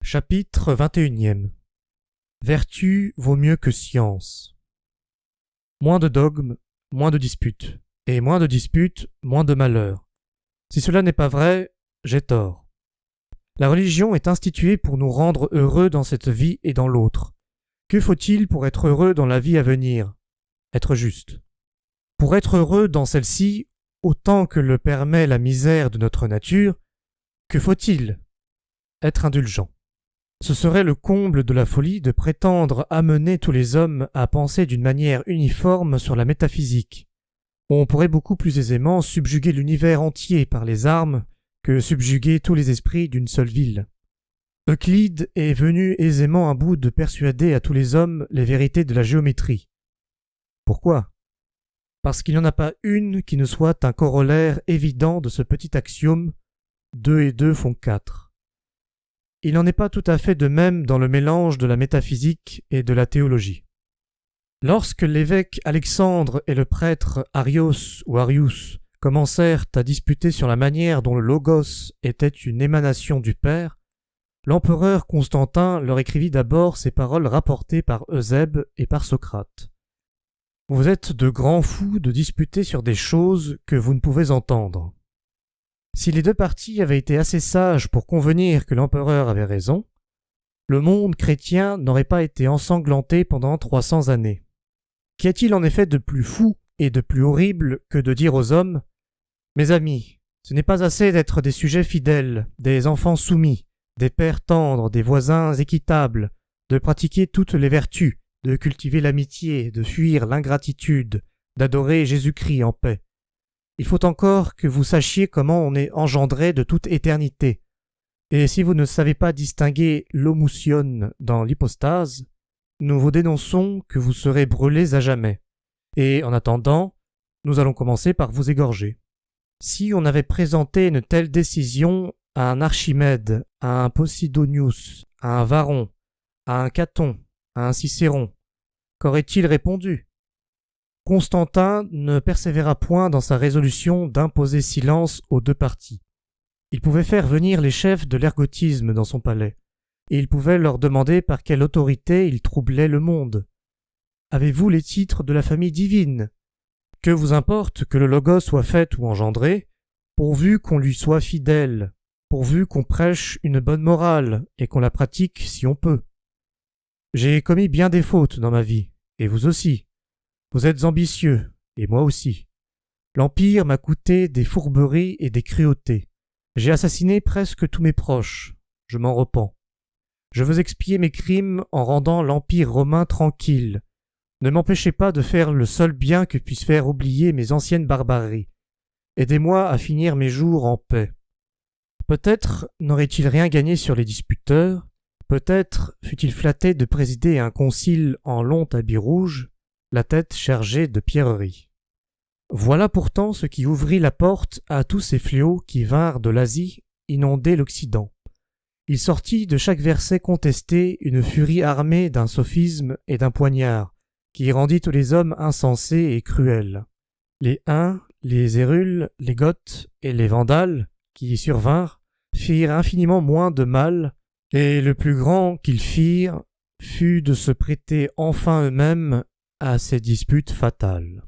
Chapitre 21. Vertu vaut mieux que science. Moins de dogmes, moins de disputes, et moins de disputes, moins de malheurs. Si cela n'est pas vrai, j'ai tort. La religion est instituée pour nous rendre heureux dans cette vie et dans l'autre. Que faut-il pour être heureux dans la vie à venir? Être juste. Pour être heureux dans celle-ci, autant que le permet la misère de notre nature, que faut-il? Être indulgent. Ce serait le comble de la folie de prétendre amener tous les hommes à penser d'une manière uniforme sur la métaphysique. On pourrait beaucoup plus aisément subjuguer l'univers entier par les armes que subjuguer tous les esprits d'une seule ville. Euclide est venu aisément à bout de persuader à tous les hommes les vérités de la géométrie. Pourquoi? Parce qu'il n'y en a pas une qui ne soit un corollaire évident de ce petit axiome « 2 et 2 font 4 ». Il n'en est pas tout à fait de même dans le mélange de la métaphysique et de la théologie. Lorsque l'évêque Alexandre et le prêtre Arios ou Arius commencèrent à disputer sur la manière dont le Logos était une émanation du Père, l'empereur Constantin leur écrivit d'abord ces paroles rapportées par Eusèbe et par Socrate. « Vous êtes de grands fous de disputer sur des choses que vous ne pouvez entendre. » Si les deux parties avaient été assez sages pour convenir que l'empereur avait raison, le monde chrétien n'aurait pas été ensanglanté pendant 300 années. Qu'y a-t-il en effet de plus fou et de plus horrible que de dire aux hommes « Mes amis, ce n'est pas assez d'être des sujets fidèles, des enfants soumis, des pères tendres, des voisins équitables, de pratiquer toutes les vertus, de cultiver l'amitié, de fuir l'ingratitude, d'adorer Jésus-Christ en paix. Il faut encore que vous sachiez comment on est engendré de toute éternité. Et si vous ne savez pas distinguer l'homoousion dans l'hypostase, nous vous dénonçons que vous serez brûlés à jamais. Et en attendant, nous allons commencer par vous égorger. Si on avait présenté une telle décision à un Archimède, à un Posidonius, à un Varron, à un Caton, à un Cicéron, qu'aurait-il répondu? Constantin ne persévéra point dans sa résolution d'imposer silence aux deux parties. Il pouvait faire venir les chefs de l'ergotisme dans son palais, et il pouvait leur demander par quelle autorité ils troublaient le monde. Avez-vous les titres de la famille divine? Que vous importe que le Logos soit fait ou engendré, pourvu qu'on lui soit fidèle, pourvu qu'on prêche une bonne morale et qu'on la pratique si on peut. J'ai commis bien des fautes dans ma vie, et vous aussi. Vous êtes ambitieux, et moi aussi. L'Empire m'a coûté des fourberies et des cruautés. J'ai assassiné presque tous mes proches. Je m'en repens. Je veux expier mes crimes en rendant l'Empire romain tranquille. Ne m'empêchez pas de faire le seul bien que puisse faire oublier mes anciennes barbaries. Aidez-moi à finir mes jours en paix. Peut-être n'aurait-il rien gagné sur les disputeurs, peut-être fut-il flatté de présider un concile en long habit rouge, la tête chargée de pierreries. Voilà pourtant ce qui ouvrit la porte à tous ces fléaux qui vinrent de l'Asie inonder l'Occident. Il sortit de chaque verset contesté une furie armée d'un sophisme et d'un poignard, qui rendit tous les hommes insensés et cruels. Les Huns, les Hérules, les Goths et les Vandales, qui y survinrent, firent infiniment moins de mal, et le plus grand qu'ils firent fut de se prêter enfin eux-mêmes à ces disputes fatales.